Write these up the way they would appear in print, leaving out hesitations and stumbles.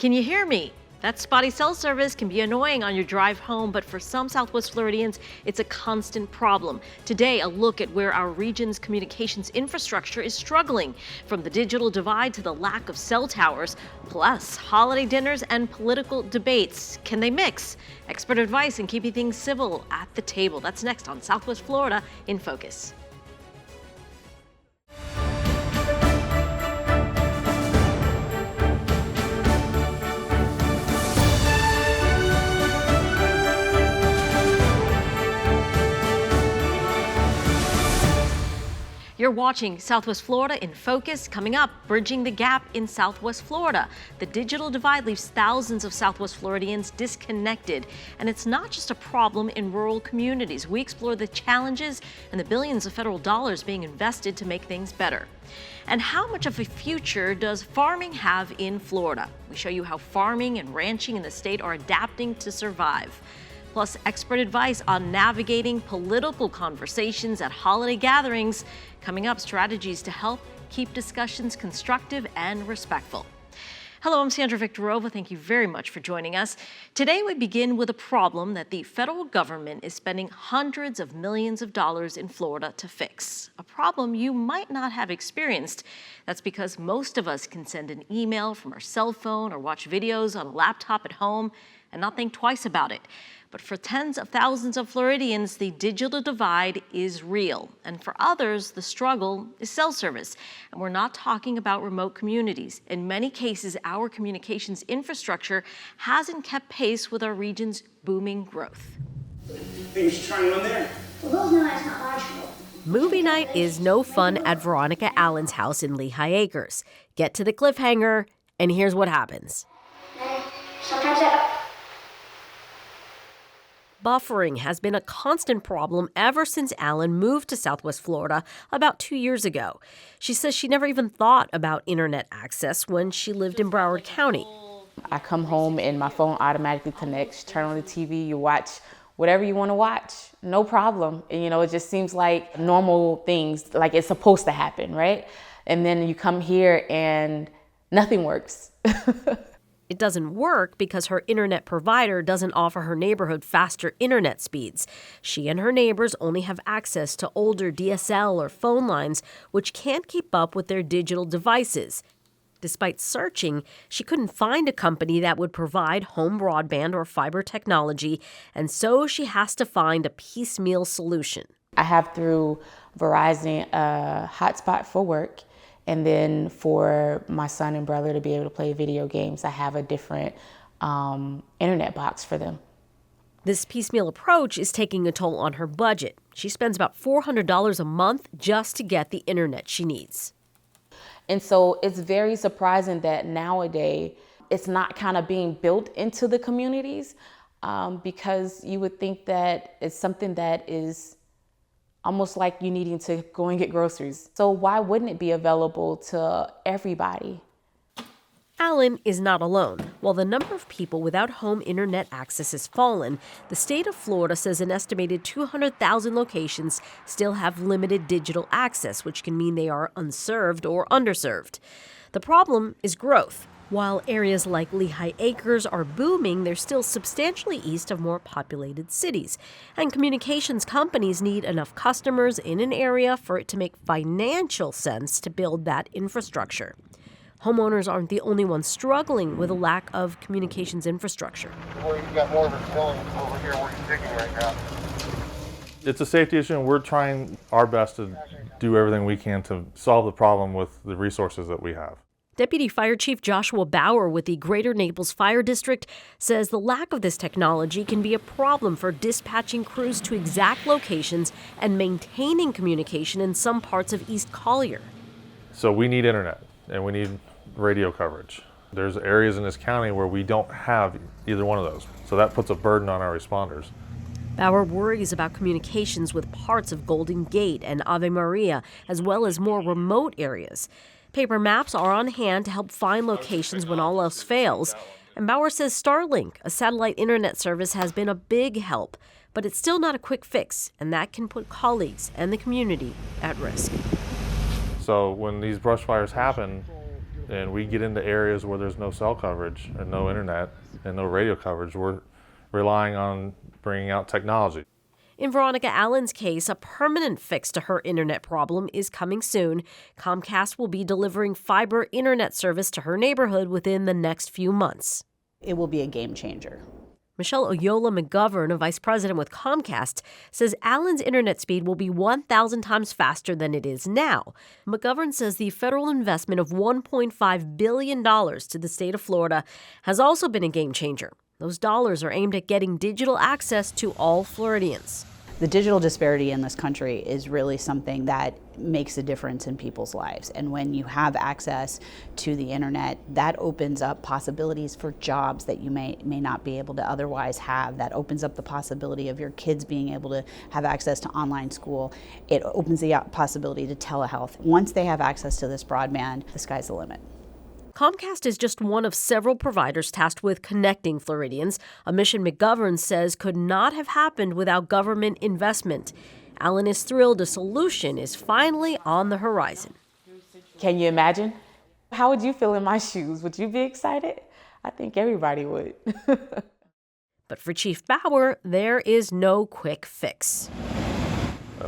Can you hear me? That spotty cell service can be annoying on your drive home, but for some Southwest Floridians, it's a constant problem. Today, a look at where our region's communications infrastructure is struggling, from the digital divide to the lack of cell towers, plus holiday dinners and political debates. Can they mix? Expert advice in keeping things civil at the table. That's next on Southwest Florida in Focus. You're watching Southwest Florida in Focus. Coming up, bridging the gap in Southwest Florida. The digital divide leaves thousands of Southwest Floridians disconnected, and it's not just a problem in rural communities. We explore the challenges and the billions of federal dollars being invested to make things better. And how much of a future does farming have in Florida? We show you how farming and ranching in the state are adapting to survive. Plus, expert advice on navigating political conversations at holiday gatherings. Coming up, strategies to help keep discussions constructive and respectful. Hello, I'm Sandra Viktorova. Thank you very much for joining us. Today, we begin with a problem that the federal government is spending hundreds of millions of dollars in Florida to fix. A problem you might not have experienced. That's because most of us can send an email from our cell phone or watch videos on a laptop at home and not think twice about it. But for tens of thousands of Floridians, the digital divide is real. And for others, the struggle is cell service. And we're not talking about remote communities. In many cases, our communications infrastructure hasn't kept pace with our region's booming growth. Things trying on there. Well, no, that's not logical. Movie night is no fun at Veronica Allen's house in Lehigh Acres. Get to the cliffhanger, and here's what happens. Sometimes I... Buffering has been a constant problem ever since Allen moved to Southwest Florida about 2 years ago. She says she never even thought about internet access when she lived in Broward County. I come home and my phone automatically connects. Turn on the TV, you watch whatever you want to watch, no problem. And, it just seems like normal things, like it's supposed to happen, right? And then you come here and nothing works. It doesn't work because her internet provider doesn't offer her neighborhood faster internet speeds. She and her neighbors only have access to older DSL or phone lines, which can't keep up with their digital devices. Despite searching, she couldn't find a company that would provide home broadband or fiber technology, and so she has to find a piecemeal solution. I have through Verizon a hotspot for work. And then for my son and brother to be able to play video games, I have a different internet box for them. This piecemeal approach is taking a toll on her budget. She spends about $400 a month just to get the internet she needs. And so it's very surprising that nowadays it's not kind of being built into the communities because you would think that it's something that is almost like you needing to go and get groceries. So why wouldn't it be available to everybody? Allen is not alone. While the number of people without home internet access has fallen, the state of Florida says an estimated 200,000 locations still have limited digital access, which can mean they are unserved or underserved. The problem is growth. While areas like Lehigh Acres are booming, they're still substantially east of more populated cities. And communications companies need enough customers in an area for it to make financial sense to build that infrastructure. Homeowners aren't the only ones struggling with a lack of communications infrastructure. Well, you've got more of a feeling over here where you're digging right now. It's a safety issue, and we're trying our best to do everything we can to solve the problem with the resources that we have. Deputy Fire Chief Joshua Bauer with the Greater Naples Fire District says the lack of this technology can be a problem for dispatching crews to exact locations and maintaining communication in some parts of East Collier. So we need internet, and we need radio coverage. There's areas in this county where we don't have either one of those, so that puts a burden on our responders. Bauer worries about communications with parts of Golden Gate and Ave Maria, as well as more remote areas. Paper maps are on hand to help find locations when all else fails. And Bauer says Starlink, a satellite internet service, has been a big help. But it's still not a quick fix, and that can put colleagues and the community at risk. So when these brush fires happen, and we get into areas where there's no cell coverage and no internet and no radio coverage, we're relying on bringing out technology. In Veronica Allen's case, a permanent fix to her internet problem is coming soon. Comcast will be delivering fiber internet service to her neighborhood within the next few months. It will be a game changer. Michelle Oyola McGovern, a vice president with Comcast, says Allen's internet speed will be 1,000 times faster than it is now. McGovern says the federal investment of $1.5 billion to the state of Florida has also been a game changer. Those dollars are aimed at getting digital access to all Floridians. The digital disparity in this country is really something that makes a difference in people's lives. And when you have access to the internet, that opens up possibilities for jobs that you may not be able to otherwise have. That opens up the possibility of your kids being able to have access to online school. It opens the possibility to telehealth. Once they have access to this broadband, the sky's the limit. Comcast is just one of several providers tasked with connecting Floridians, a mission McGovern says could not have happened without government investment. Allen is thrilled a solution is finally on the horizon. Can you imagine? How would you feel in my shoes? Would you be excited? I think everybody would. But for Chief Bauer, there is no quick fix.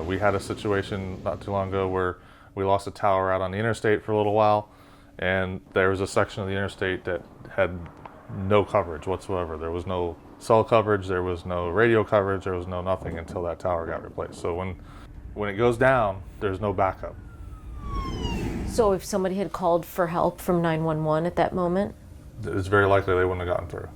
We had a situation not too long ago where we lost a tower out on the interstate for a little while, and there was a section of the interstate that had no coverage whatsoever. There was no cell coverage, there was no radio coverage, there was no nothing until that tower got replaced. So when it goes down, there's no backup. So if somebody had called for help from 911 at that moment? It's very likely they wouldn't have gotten through.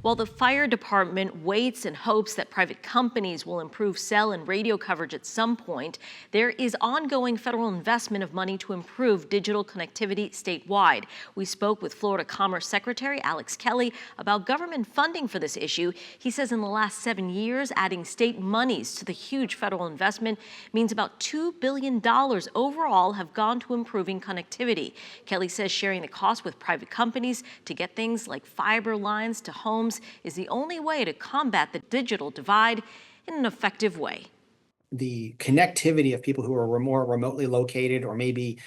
While the fire department waits and hopes that private companies will improve cell and radio coverage at some point, there is ongoing federal investment of money to improve digital connectivity statewide. We spoke with Florida Commerce Secretary Alex Kelly about government funding for this issue. He says in the last 7 years, adding state monies to the huge federal investment means about $2 billion overall have gone to improving connectivity. Kelly says sharing the cost with private companies to get things like fiber lines to homes is the only way to combat the digital divide in an effective way. The connectivity of people who are more remotely located, or maybe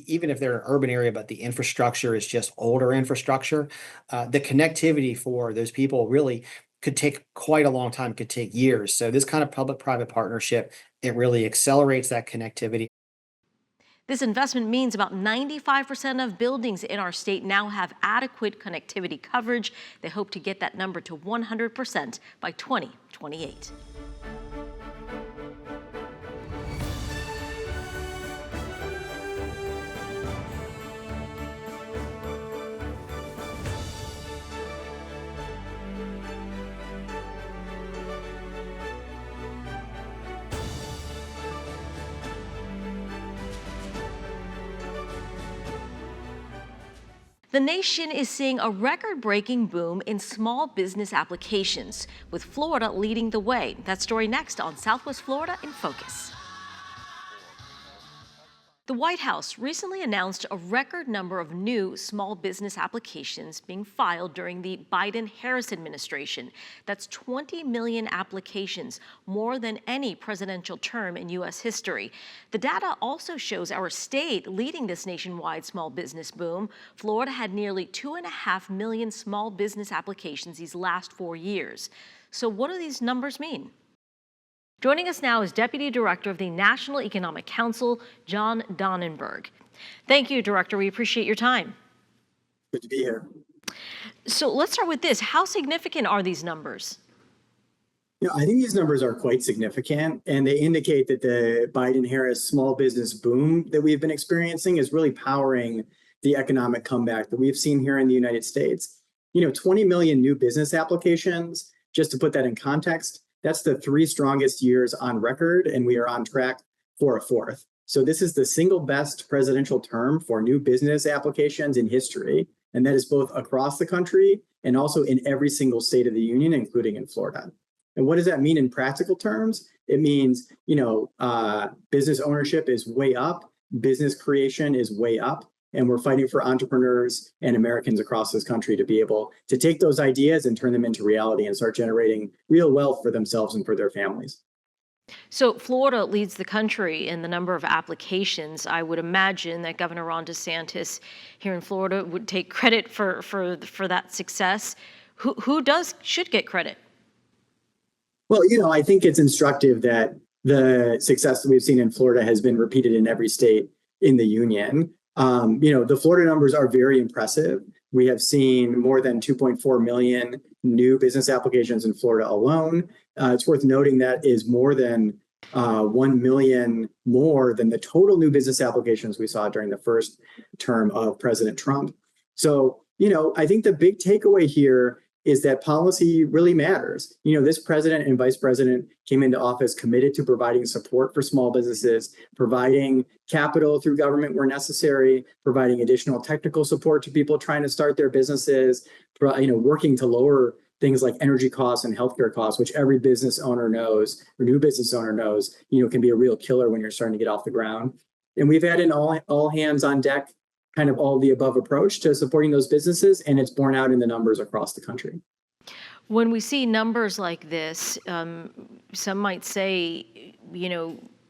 even if they're in an urban area, but the infrastructure is just older infrastructure, the connectivity for those people really could take quite a long time, could take years. So this kind of public-private partnership, it really accelerates that connectivity. This investment means about 95% of buildings in our state now have adequate connectivity coverage. They hope to get that number to 100% by 2028. The nation is seeing a record-breaking boom in small business applications, with Florida leading the way. That story next on Southwest Florida in Focus. The White House recently announced a record number of new small business applications being filed during the Biden-Harris administration. That's 20 million applications, more than any presidential term in U.S. history. The data also shows our state leading this nationwide small business boom. Florida had nearly 2.5 million small business applications these last 4 years. So what do these numbers mean? Joining us now is Deputy Director of the National Economic Council, John Donnenberg. Thank you, Director. We appreciate your time. Good to be here. So let's start with this. How significant are these numbers? I think these numbers are quite significant, and they indicate that the Biden-Harris small business boom that we've been experiencing is really powering the economic comeback that we've seen here in the United States. 20 million new business applications, just to put that in context, that's the 3 strongest years on record, and we are on track for a 4th. So this is the single best presidential term for new business applications in history, and that is both across the country and also in every single state of the union, including in Florida. And what does that mean in practical terms? It means, business ownership is way up, business creation is way up, and we're fighting for entrepreneurs and Americans across this country to be able to take those ideas and turn them into reality and start generating real wealth for themselves and for their families. So Florida leads the country in the number of applications. I would imagine that Governor Ron DeSantis here in Florida would take credit for that success. Who should get credit? Well, I think it's instructive that the success that we've seen in Florida has been repeated in every state in the union. The Florida numbers are very impressive. We have seen more than 2.4 million new business applications in Florida alone. It's worth noting that is more than 1 million more than the total new business applications we saw during the first term of President Trump. So, I think the big takeaway here is that policy really matters. This president and vice president came into office committed to providing support for small businesses, providing capital through government where necessary, providing additional technical support to people trying to start their businesses, working to lower things like energy costs and healthcare costs, which every business owner knows, or new business owner knows, can be a real killer when you're starting to get off the ground. And we've had an all hands on deck kind of all the above approach to supporting those businesses, and it's borne out in the numbers across the country. When we see numbers like this, some might say,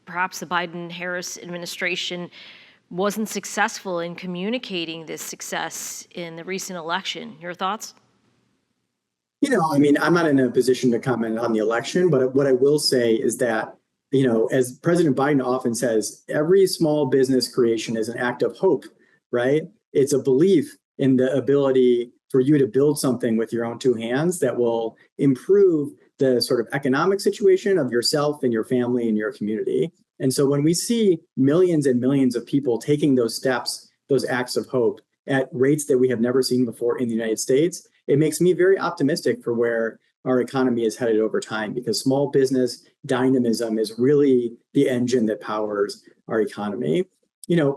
perhaps the Biden-Harris administration wasn't successful in communicating this success in the recent election. Your thoughts? I'm not in a position to comment on the election, but what I will say is that, as President Biden often says, every small business creation is an act of hope, right? It's a belief in the ability for you to build something with your own two hands that will improve the sort of economic situation of yourself and your family and your community. And so when we see millions and millions of people taking those steps, those acts of hope at rates that we have never seen before in the United States, it makes me very optimistic for where our economy is headed over time, because small business dynamism is really the engine that powers our economy.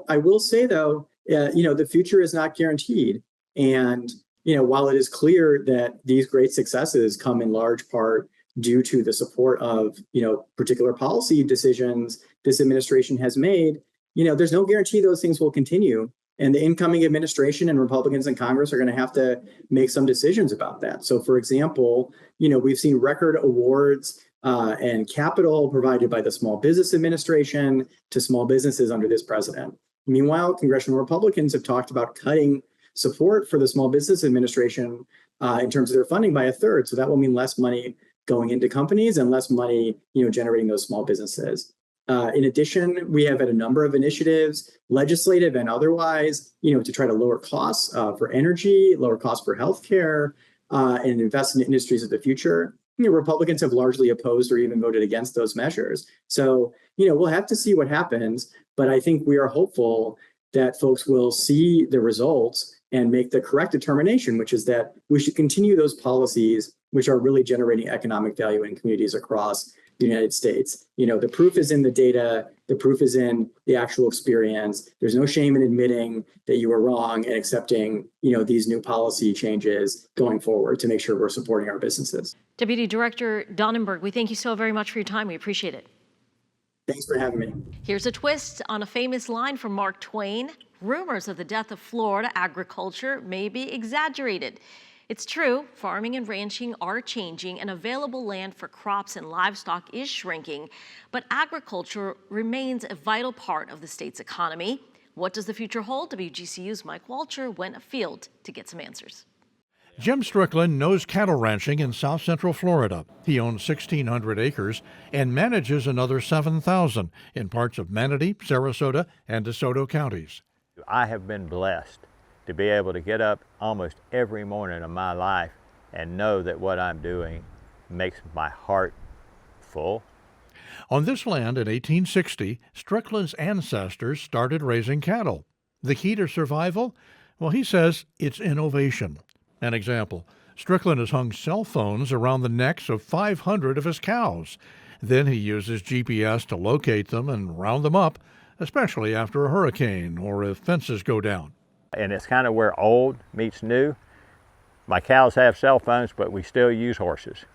I will say, though, the future is not guaranteed. And, while it is clear that these great successes come in large part due to the support of, particular policy decisions this administration has made, there's no guarantee those things will continue. And the incoming administration and Republicans in Congress are going to have to make some decisions about that. So, for example, we've seen record awards and capital provided by the Small Business Administration to small businesses under this president. Meanwhile, congressional Republicans have talked about cutting support for the Small Business Administration in terms of their funding by a third. So that will mean less money going into companies and less money, generating those small businesses. In addition, we have had a number of initiatives, legislative and otherwise, to try to lower costs for energy, lower costs for healthcare, and invest in industries of the future. Republicans have largely opposed or even voted against those measures. So, we'll have to see what happens. But I think we are hopeful that folks will see the results and make the correct determination, which is that we should continue those policies which are really generating economic value in communities across the United States. The proof is in the data, the proof is in the actual experience. There's no shame in admitting that you were wrong and accepting, these new policy changes going forward to make sure we're supporting our businesses. Deputy Director Donnenberg, we thank you so very much for your time. We appreciate it. Thanks for having me. Here's a twist on a famous line from Mark Twain. Rumors of the death of Florida agriculture may be exaggerated. It's true, farming and ranching are changing and available land for crops and livestock is shrinking, but agriculture remains a vital part of the state's economy. What does the future hold? WGCU's Mike Walcher went afield to get some answers. Jim Strickland knows cattle ranching in south central Florida. He owns 1,600 acres and manages another 7,000 in parts of Manatee, Sarasota, and DeSoto counties. I have been blessed to be able to get up almost every morning of my life and know that what I'm doing makes my heart full. On this land in 1860, Strickland's ancestors started raising cattle. The key to survival? Well, he says it's innovation. An example, Strickland has hung cell phones around the necks of 500 of his cows. Then he uses GPS to locate them and round them up, especially after a hurricane or if fences go down. And it's kind of where old meets new. My cows have cell phones, but we still use horses.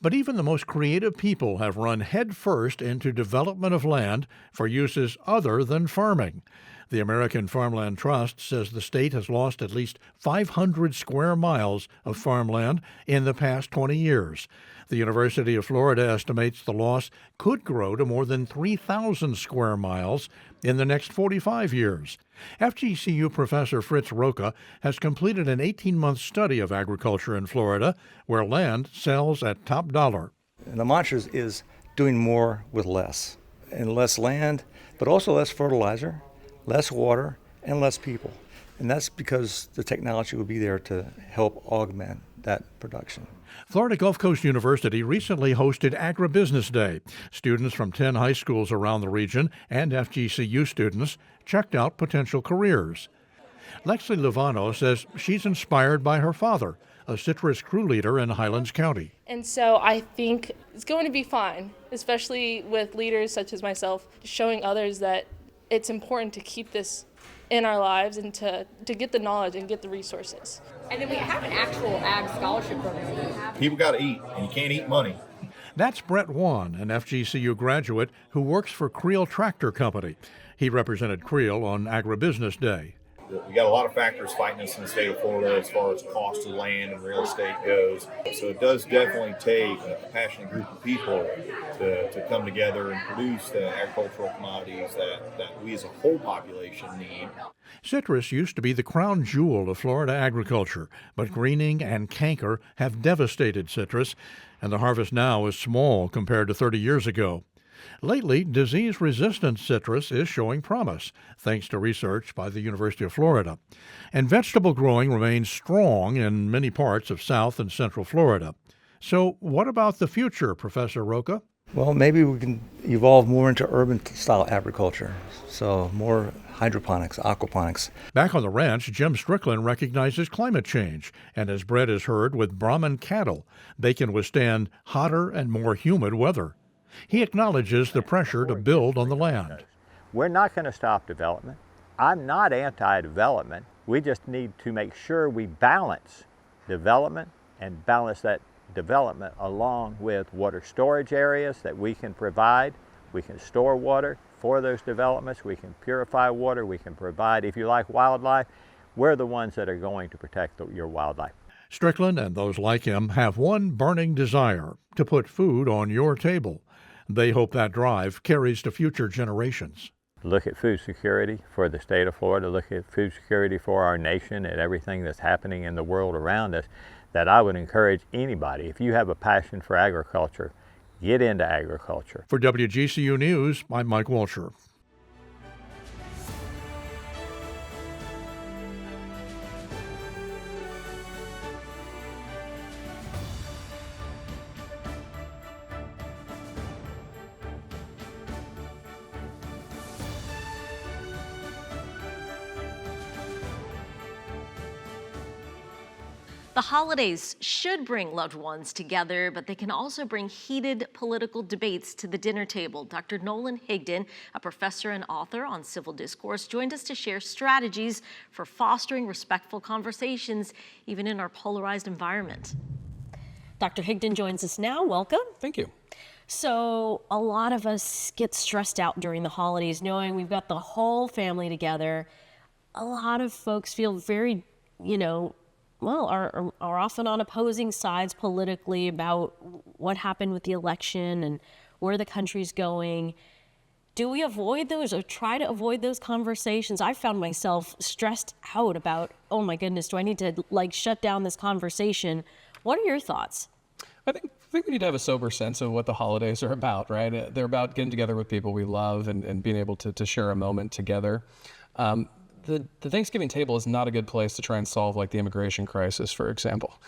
But even the most creative people have run headfirst into development of land for uses other than farming. The American Farmland Trust says the state has lost at least 500 square miles of farmland in the past 20 years. The University of Florida estimates the loss could grow to more than 3,000 square miles in the next 45 years. FGCU professor Fritz Roca has completed an 18-month study of agriculture in Florida, where land sells at top dollar. And the mantra is doing more with less, and less land, but also less fertilizer, less water, and less people. And that's because the technology will be there to help augment that production. Florida Gulf Coast University recently hosted Agribusiness Day. Students from 10 high schools around the region and FGCU students checked out potential careers. Lexi Lovano says she's inspired by her father, a citrus crew leader in Highlands County. And so I think it's going to be fine, especially with leaders such as myself, showing others that it's important to keep this in our lives and to get the knowledge and get the resources. And then we have an actual ag scholarship program. People got to eat, and you can't eat money. That's Brett Wan, an FGCU graduate who works for Creel Tractor Company. He represented Creel on Agribusiness Day. We got a lot of factors fighting us in the state of Florida as far as cost of land and real estate goes. So it does definitely take a passionate group of people to come together and produce the agricultural commodities that we as a whole population need. Citrus used to be the crown jewel of Florida agriculture, but greening and canker have devastated citrus, and the harvest now is small compared to 30 years ago. Lately, disease-resistant citrus is showing promise, thanks to research by the University of Florida. And vegetable growing remains strong in many parts of South and Central Florida. So what about the future, Professor Roca? Well, maybe we can evolve more into urban-style agriculture, so more hydroponics, aquaponics. Back on the ranch, Jim Strickland recognizes climate change, and his bread is herd with Brahman cattle. They can withstand hotter and more humid weather. He acknowledges the pressure to build on the land. We're not going to stop development. I'm not anti-development. We just need to make sure we balance development and balance that development along with water storage areas that we can provide. We can store water for those developments. We can purify water. We can provide, if you like wildlife, we're the ones that are going to protect your wildlife. Strickland and those like him have one burning desire: to put food on your table. They hope that drive carries to future generations. Look at food security for the state of Florida, look at food security for our nation and everything that's happening in the world around us, that I would encourage anybody, if you have a passion for agriculture, get into agriculture. For WGCU News, I'm Mike Walsher. The holidays should bring loved ones together, but they can also bring heated political debates to the dinner table. Dr. Nolan Higdon, a professor and author on civil discourse, joined us to share strategies for fostering respectful conversations, even in our polarized environment. Dr. Higdon joins us now. Welcome. Thank you. So a lot of us get stressed out during the holidays, knowing we've got the whole family together. A lot of folks feel very, are often on opposing sides politically about what happened with the election and where the country's going. Do we avoid those or try to avoid those conversations? I found myself stressed out about, oh my goodness, do I need to shut down this conversation? What are your thoughts? I think we need to have a sober sense of what the holidays are about, right? They're about getting together with people we love and being able to share a moment together. The Thanksgiving table is not a good place to try and solve the immigration crisis, for example.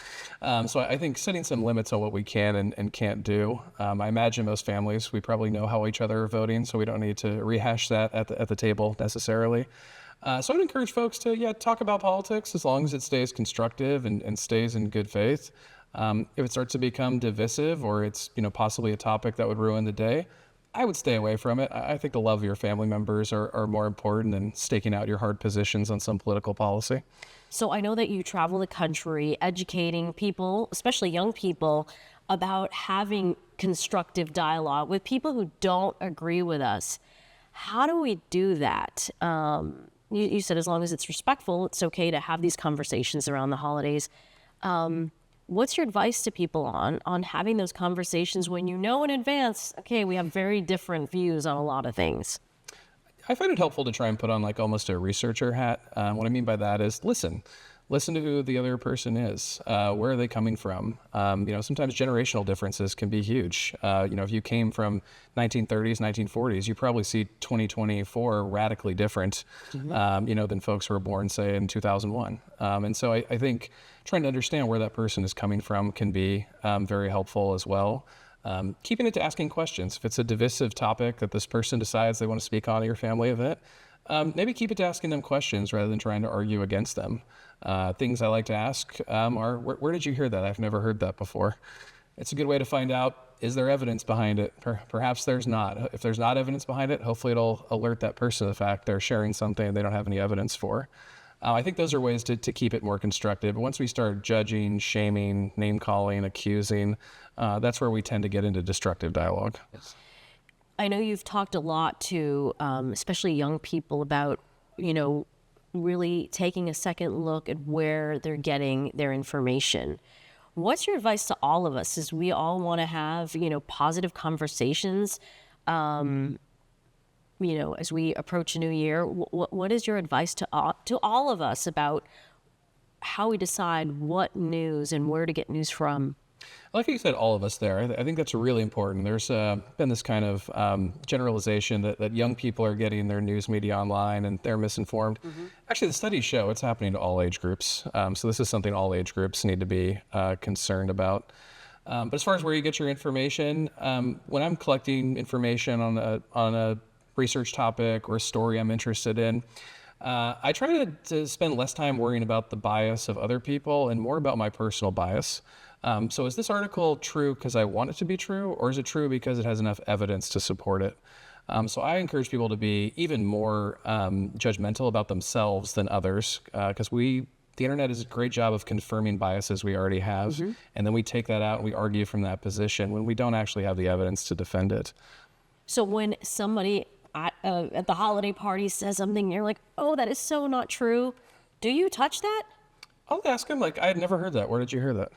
So I think setting some limits on what we can and can't do. I imagine most families, we probably know how each other are voting, so we don't need to rehash that at the table necessarily. So I'd encourage folks to, talk about politics as long as it stays constructive and stays in good faith. If it starts to become divisive or it's, possibly a topic that would ruin the day, I would stay away from it. I think the love of your family members are more important than staking out your hard positions on some political policy. So I know that you travel the country educating people, especially young people, about having constructive dialogue with people who don't agree with us. How do we do that? You said as long as it's respectful, it's okay to have these conversations around the holidays. What's your advice to people on having those conversations when you know in advance, okay, we have very different views on a lot of things? I find it helpful to try and put on like almost a researcher hat. What I mean by that is listen to who the other person is. Where are they coming from? Sometimes generational differences can be huge. If you came from 1930s, 1940s, you probably see 2024 radically different, than folks who were born, say, in 2001. And so I think trying to understand where that person is coming from can be very helpful as well. Keeping it to asking questions. If it's a divisive topic that this person decides they want to speak on at your family event, maybe keep it to asking them questions rather than trying to argue against them. Things I like to ask are, where did you hear that? I've never heard that before. It's a good way to find out, is there evidence behind it? Perhaps there's not. If there's not evidence behind it, hopefully it'll alert that person to the fact they're sharing something they don't have any evidence for. I think those are ways to keep it more constructive. But once we start judging, shaming, name-calling, accusing, that's where we tend to get into destructive dialogue. I know you've talked a lot to, especially young people, about, really taking a second look at where they're getting their information. What's your advice to all of us as we all want to have, positive conversations, as we approach a new year? What is your advice to all of us about how we decide what news and where to get news from? Like you said, all of us there. I think that's really important. There's been this kind of generalization that young people are getting their news media online and they're misinformed. Actually, the studies show it's happening to all age groups. So this is something all age groups need to be concerned about. But as far as where you get your information, when I'm collecting information on a research topic or a story I'm interested in, I try to spend less time worrying about the bias of other people and more about my personal bias. So is this article true because I want it to be true, or is it true because it has enough evidence to support it? So I encourage people to be even more judgmental about themselves than others, because the internet does a great job of confirming biases we already have, and then we take that out and we argue from that position when we don't actually have the evidence to defend it. So when somebody at the holiday party says something, you're like, oh, that is so not true, do you touch that? I'll ask them, I had never heard that. Where did you hear that?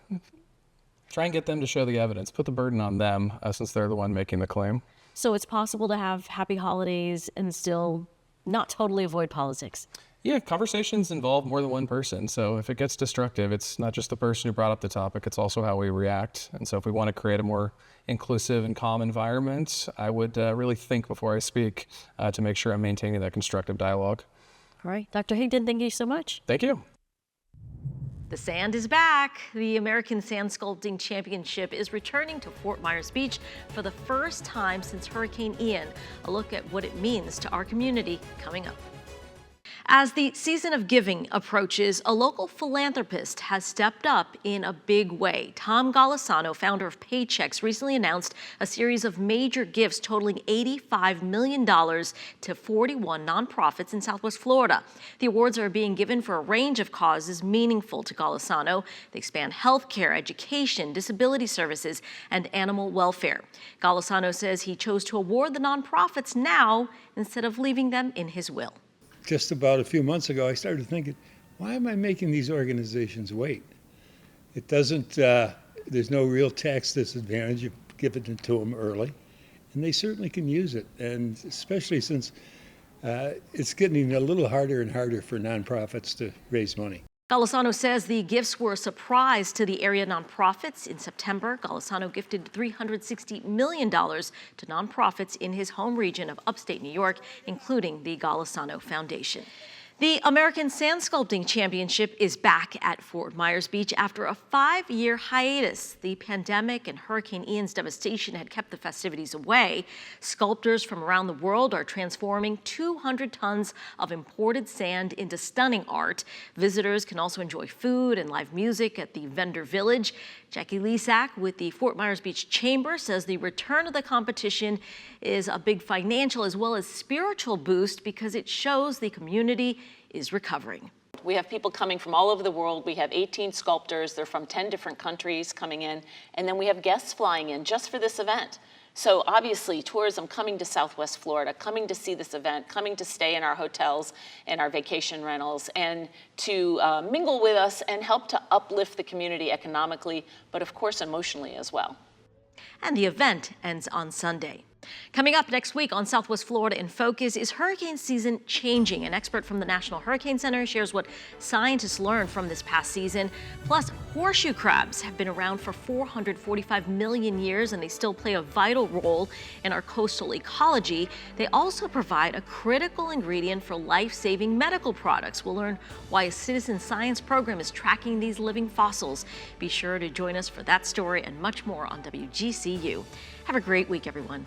Try and get them to show the evidence. Put the burden on them since they're the one making the claim. So it's possible to have happy holidays and still not totally avoid politics. Yeah, conversations involve more than one person. So if it gets destructive, it's not just the person who brought up the topic, it's also how we react. And so if we want to create a more inclusive and calm environment, I would really think before I speak to make sure I'm maintaining that constructive dialogue. All right. Dr. Higdon, thank you so much. Thank you. The sand is back. The American Sand Sculpting Championship is returning to Fort Myers Beach for the first time since Hurricane Ian. A look at what it means to our community coming up. As the season of giving approaches, a local philanthropist has stepped up in a big way. Tom Golisano, founder of Paychex, recently announced a series of major gifts totaling $85 million to 41 nonprofits in Southwest Florida. The awards are being given for a range of causes meaningful to Golisano. They span healthcare, education, disability services, and animal welfare. Golisano says he chose to award the nonprofits now instead of leaving them in his will. Just about a few months ago, I started thinking, why am I making these organizations wait? It doesn't, there's no real tax disadvantage of giving it to them early, and they certainly can use it, and especially since it's getting a little harder and harder for nonprofits to raise money. Golisano says the gifts were a surprise to the area nonprofits. In September, Golisano gifted $360 million to nonprofits in his home region of upstate New York, including the Golisano Foundation. The American Sand Sculpting Championship is back at Fort Myers Beach after a 5-year hiatus. The pandemic and Hurricane Ian's devastation had kept the festivities away. Sculptors from around the world are transforming 200 tons of imported sand into stunning art. Visitors can also enjoy food and live music at the Vendor Village. Jackie Lisak with the Fort Myers Beach Chamber says the return of the competition is a big financial as well as spiritual boost because it shows the community is recovering. We have people coming from all over the world. We have 18 sculptors. They're from 10 different countries coming in. And then we have guests flying in just for this event. So obviously, tourism coming to Southwest Florida, coming to see this event, coming to stay in our hotels and our vacation rentals, and to mingle with us and help to uplift the community economically, but of course emotionally as well. And the event ends on Sunday. Coming up next week on Southwest Florida in Focus, is hurricane season changing? An expert from the National Hurricane Center shares what scientists learned from this past season. Plus, horseshoe crabs have been around for 445 million years, and they still play a vital role in our coastal ecology. They also provide a critical ingredient for life-saving medical products. We'll learn why a citizen science program is tracking these living fossils. Be sure to join us for that story and much more on WGCU. Have a great week, everyone.